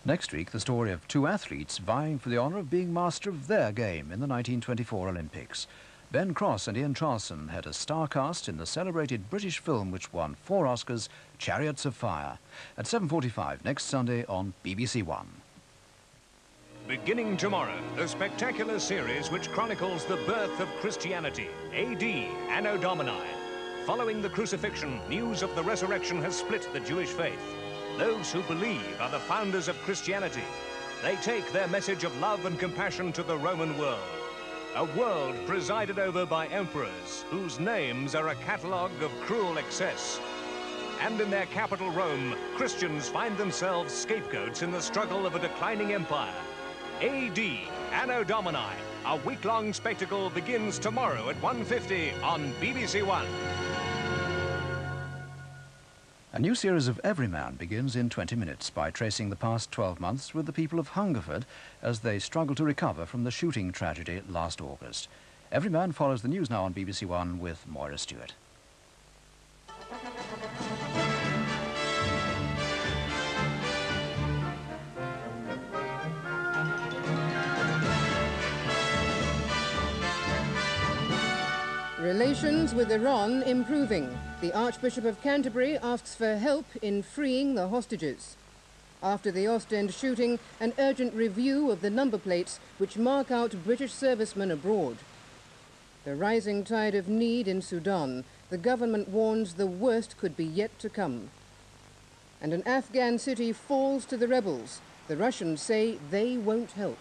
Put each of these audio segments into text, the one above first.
Next week, the story of two athletes vying for the honour of being master of their game in the 1924 Olympics. Ben Cross and Ian Charlson had a star cast in the celebrated British film which won 4 Oscars, Chariots of Fire, at 7:45 next Sunday on BBC1. Beginning tomorrow, the spectacular series which chronicles the birth of Christianity, AD, Anno Domini. Following the crucifixion, news of the resurrection has split the Jewish faith. Those who believe are the founders of Christianity. They take their message of love and compassion to the Roman world. A world presided over by emperors whose names are a catalogue of cruel excess. And in their capital, Rome, Christians find themselves scapegoats in the struggle of a declining empire. AD, Anno Domini, a week-long spectacle begins tomorrow at 1:50 on BBC1. A new series of Everyman begins in 20 minutes by tracing the past 12 months with the people of Hungerford as they struggle to recover from the shooting tragedy last August. Everyman follows the news now on BBC1 with Moira Stewart. Relations with Iran improving. The Archbishop of Canterbury asks for help in freeing the hostages. After the Ostend shooting, an urgent review of the number plates which mark out British servicemen abroad. The rising tide of need in Sudan. The government warns the worst could be yet to come. And an Afghan city falls to the rebels. The Russians say they won't help.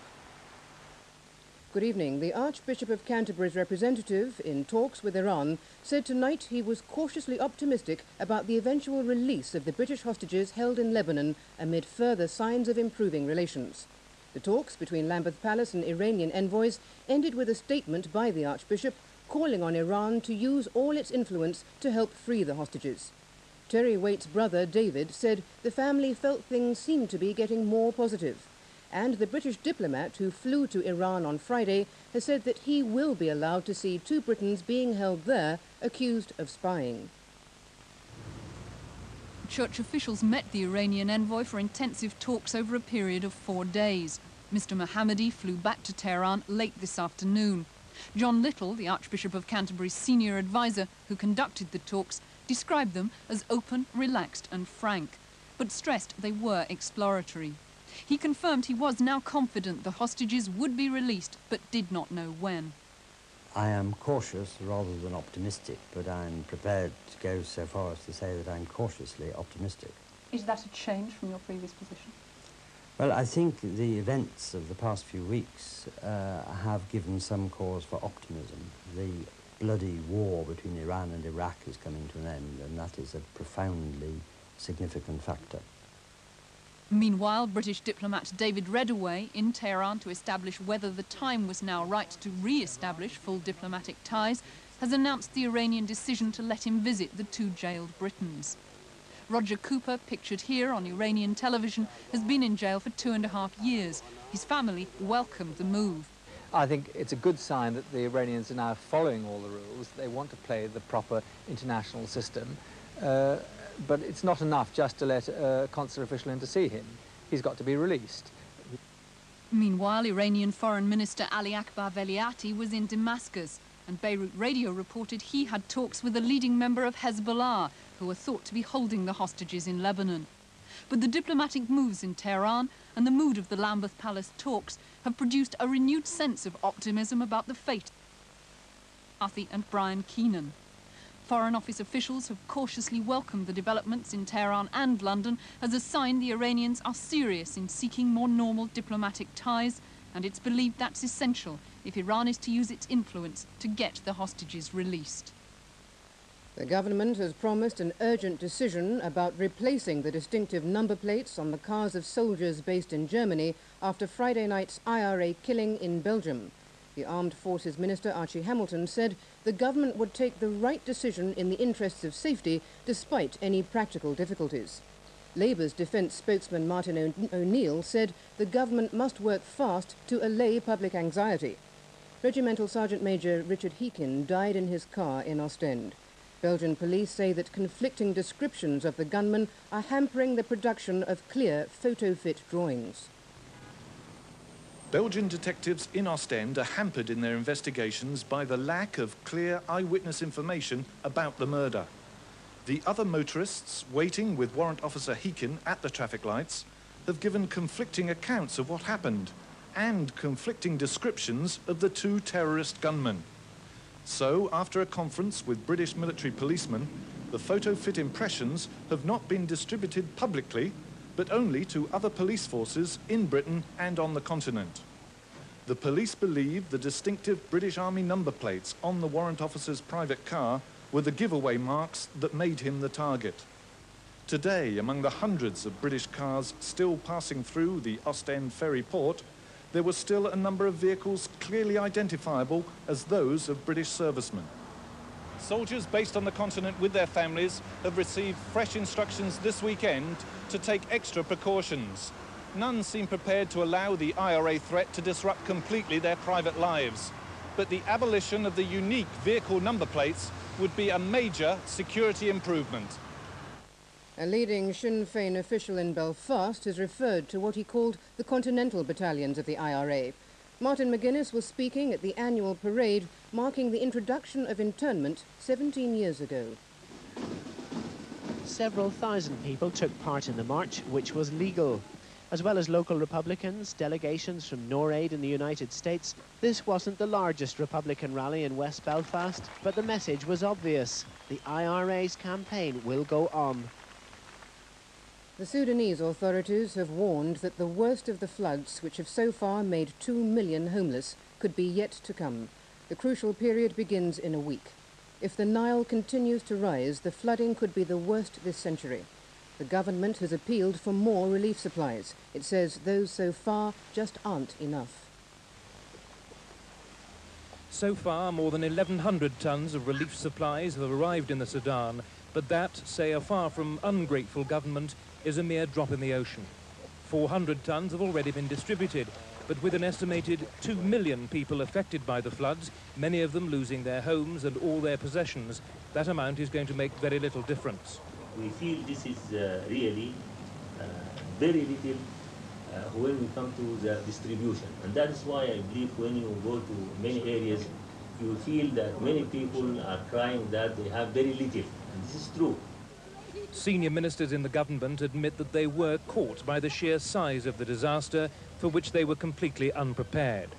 Good evening. The Archbishop of Canterbury's representative in talks with Iran said tonight he was cautiously optimistic about the eventual release of the British hostages held in Lebanon amid further signs of improving relations. The talks between Lambeth Palace and Iranian envoys ended with a statement by the Archbishop calling on Iran to use all its influence to help free the hostages. Terry Waite's brother, David, said the family felt things seemed to be getting more positive. And the British diplomat who flew to Iran on Friday has said that he will be allowed to see 2 Britons being held there accused of spying. Church officials met the Iranian envoy for intensive talks over a period of 4 days. Mr Mohammadi flew back to Tehran late this afternoon. John Little, the Archbishop of Canterbury's senior advisor who conducted the talks, described them as open, relaxed and frank, but stressed they were exploratory. He confirmed he was now confident the hostages would be released, but did not know when. I am cautious rather than optimistic, but I'm prepared to go so far as to say that I'm cautiously optimistic. Is that a change from your previous position? Well, I think the events of the past few weeks have given some cause for optimism. The bloody war between Iran and Iraq is coming to an end, and that is a profoundly significant factor. Meanwhile, British diplomat David Reddaway in Tehran to establish whether the time was now right to re-establish full diplomatic ties has announced the Iranian decision to let him visit the 2 jailed Britons. Roger Cooper, pictured here on Iranian television, has been in jail for 2.5 years. His family welcomed the move. I think it's a good sign that the Iranians are now following all the rules. They want to play the proper international system. But it's not enough just to let a consular official in to see him. He's got to be released. Meanwhile, Iranian Foreign Minister Ali Akbar Veliati was in Damascus, and Beirut Radio reported he had talks with a leading member of Hezbollah, who are thought to be holding the hostages in Lebanon. But the diplomatic moves in Tehran and the mood of the Lambeth Palace talks have produced a renewed sense of optimism about the fate of Arthur and Brian Keenan. Foreign Office officials have cautiously welcomed the developments in Tehran and London as a sign the Iranians are serious in seeking more normal diplomatic ties, and it's believed that's essential if Iran is to use its influence to get the hostages released. The government has promised an urgent decision about replacing the distinctive number plates on the cars of soldiers based in Germany after Friday night's IRA killing in Belgium. The Armed Forces Minister, Archie Hamilton, said the government would take the right decision in the interests of safety despite any practical difficulties. Labour's defence spokesman Martin O'Neill said the government must work fast to allay public anxiety. Regimental Sergeant Major Richard Heakin died in his car in Ostend. Belgian police say that conflicting descriptions of the gunman are hampering the production of clear photo-fit drawings. Belgian detectives in Ostend are hampered in their investigations by the lack of clear eyewitness information about the murder. The other motorists waiting with Warrant Officer Heekin at the traffic lights have given conflicting accounts of what happened and conflicting descriptions of the two terrorist gunmen. So, after a conference with British military policemen, the photo-fit impressions have not been distributed publicly, but only to other police forces in Britain and on the continent. The police believe the distinctive British Army number plates on the warrant officer's private car were the giveaway marks that made him the target. Today, among the hundreds of British cars still passing through the Ostend ferry port, there were still a number of vehicles clearly identifiable as those of British servicemen. Soldiers based on the continent with their families have received fresh instructions this weekend to take extra precautions. None seem prepared to allow the IRA threat to disrupt completely their private lives. But the abolition of the unique vehicle number plates would be a major security improvement. A leading Sinn Féin official in Belfast has referred to what he called the Continental Battalions of the IRA. Martin McGuinness was speaking at the annual parade marking the introduction of internment 17 years ago. Several thousand people took part in the march, which was legal. As well as local Republicans, delegations from NORAID in the United States, this wasn't the largest Republican rally in West Belfast, but the message was obvious. The IRA's campaign will go on. The Sudanese authorities have warned that the worst of the floods, which have so far made 2 million homeless, could be yet to come. The crucial period begins in a week. If the Nile continues to rise, the flooding could be the worst this century. The government has appealed for more relief supplies. It says those so far just aren't enough. So far, more than 1,100 tons of relief supplies have arrived in the Sudan, but that, say a far from ungrateful government, is a mere drop in the ocean. 400 tons have already been distributed, but with an estimated 2 million people affected by the floods, many of them losing their homes and all their possessions, that amount is going to make very little difference. We feel this is really very little when we come to the distribution. And that is why I believe when you go to many areas, you feel that many people are crying that they have very little. And this is true. Senior ministers in the government admit that they were caught by the sheer size of the disaster, for which they were completely unprepared.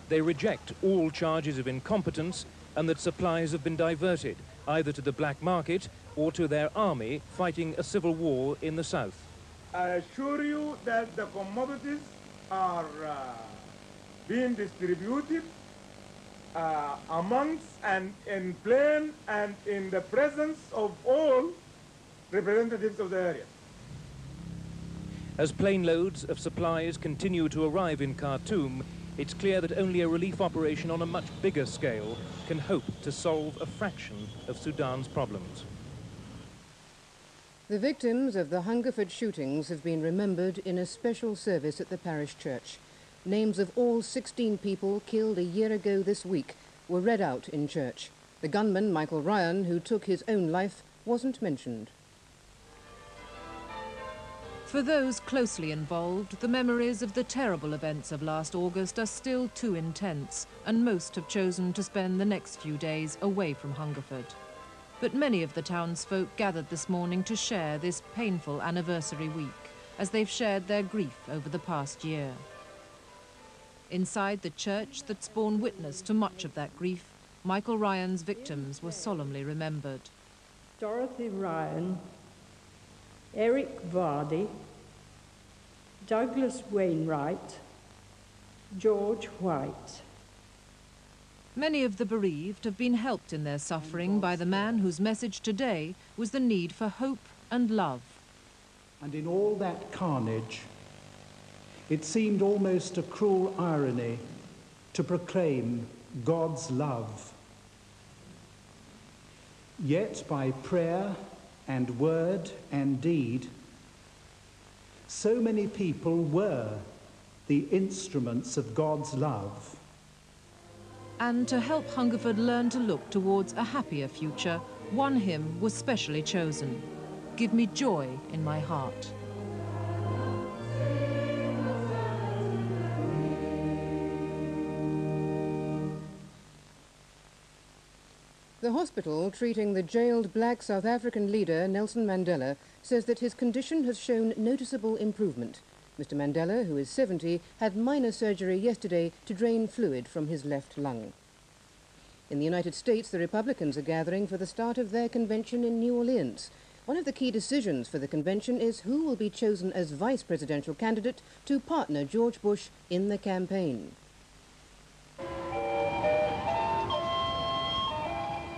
They reject all charges of incompetence and that supplies have been diverted, either to the black market or to their army fighting a civil war in the south. I assure you that the commodities are being distributed amongst and in plain and in the presence of all representatives of the area. As plane loads of supplies continue to arrive in Khartoum, it's clear that only a relief operation on a much bigger scale can hope to solve a fraction of Sudan's problems. The victims of the Hungerford shootings have been remembered in a special service at the parish church. Names of all 16 people killed a year ago this week were read out in church. The gunman, Michael Ryan, who took his own life, wasn't mentioned. For those closely involved, the memories of the terrible events of last August are still too intense, and most have chosen to spend the next few days away from Hungerford. But many of the townsfolk gathered this morning to share this painful anniversary week, as they've shared their grief over the past year. Inside the church that's borne witness to much of that grief, Michael Ryan's victims were solemnly remembered. Dorothy Ryan, Eric Vardy, Douglas Wainwright, George White. Many of the bereaved have been helped in their suffering by the man whose message today was the need for hope and love. And in all that carnage, it seemed almost a cruel irony to proclaim God's love. Yet by prayer and word and deed, so many people were the instruments of God's love. And to help Hungerford learn to look towards a happier future, one hymn was specially chosen, "Give Me Joy in My Heart." The hospital treating the jailed black South African leader Nelson Mandela says that his condition has shown noticeable improvement. Mr. Mandela, who is 70, had minor surgery yesterday to drain fluid from his left lung. In the United States, the Republicans are gathering for the start of their convention in New Orleans. One of the key decisions for the convention is who will be chosen as vice presidential candidate to partner George Bush in the campaign.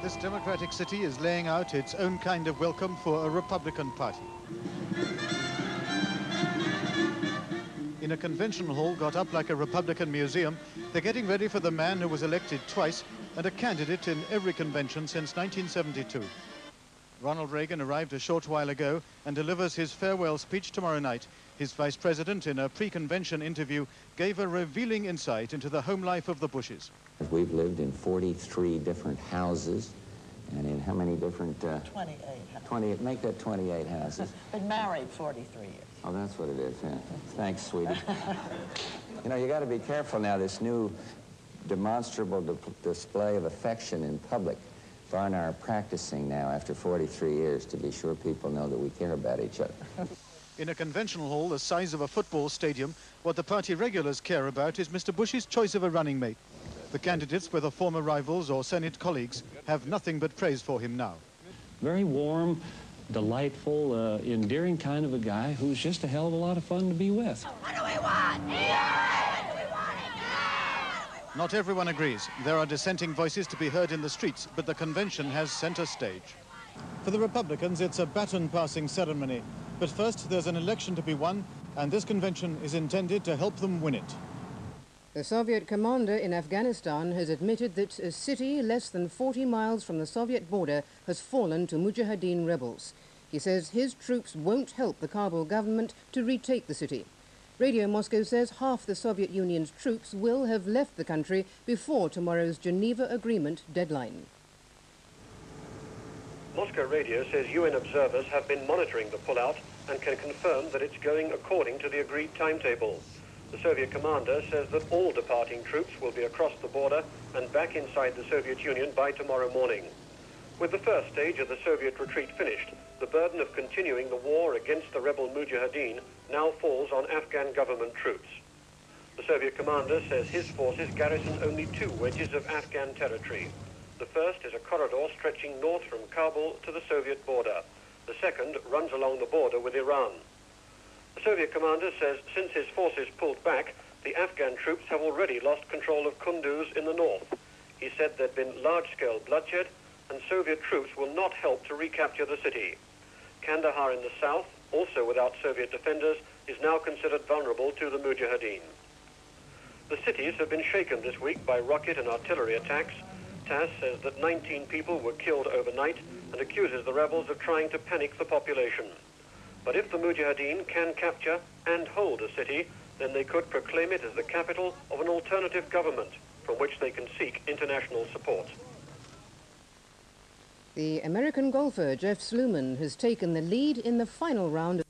This democratic city is laying out its own kind of welcome for a Republican Party. In a convention hall got up like a Republican museum, they're getting ready for the man who was elected twice and a candidate in every convention since 1972. Ronald Reagan arrived a short while ago and delivers his farewell speech tomorrow night. His vice president, in a pre-convention interview, gave a revealing insight into the home life of the Bushes. We've lived in 43 different houses, and in how many different... 28 houses. Make that 28 houses. Been married 43 years. Oh, that's what it is, yeah. Thanks, sweetie. You know, you got to be careful now, this new demonstrable display of affection in public. Varn and I are practicing now after 43 years to be sure people know that we care about each other. In a conventional hall the size of a football stadium, what the party regulars care about is Mr. Bush's choice of a running mate. The candidates, whether former rivals or Senate colleagues, have nothing but praise for him now. Very warm, delightful, endearing kind of a guy who's just a hell of a lot of fun to be with. What do we want? Not everyone agrees. There are dissenting voices to be heard in the streets, but the convention has center stage. For the Republicans, it's a baton-passing ceremony. But first, there's an election to be won, and this convention is intended to help them win it. The Soviet commander in Afghanistan has admitted that a city less than 40 miles from the Soviet border has fallen to Mujahideen rebels. He says his troops won't help the Kabul government to retake the city. Radio Moscow says half the Soviet Union's troops will have left the country before tomorrow's Geneva Agreement deadline. Moscow Radio says UN observers have been monitoring the pullout and can confirm that it's going according to the agreed timetable. The Soviet commander says that all departing troops will be across the border and back inside the Soviet Union by tomorrow morning. With the first stage of the Soviet retreat finished, the burden of continuing the war against the rebel Mujahideen now falls on Afghan government troops. The Soviet commander says his forces garrison only 2 wedges of Afghan territory. The first is a corridor stretching north from Kabul to the Soviet border. The second runs along the border with Iran. The Soviet commander says since his forces pulled back, the Afghan troops have already lost control of Kunduz in the north. He said there'd been large-scale bloodshed, and Soviet troops will not help to recapture the city. Kandahar in the south, also without Soviet defenders, is now considered vulnerable to the Mujahideen. The cities have been shaken this week by rocket and artillery attacks. TASS says that 19 people were killed overnight and accuses the rebels of trying to panic the population. But if the Mujahideen can capture and hold a city, then they could proclaim it as the capital of an alternative government from which they can seek international support. The American golfer Jeff Sluman has taken the lead in the final round.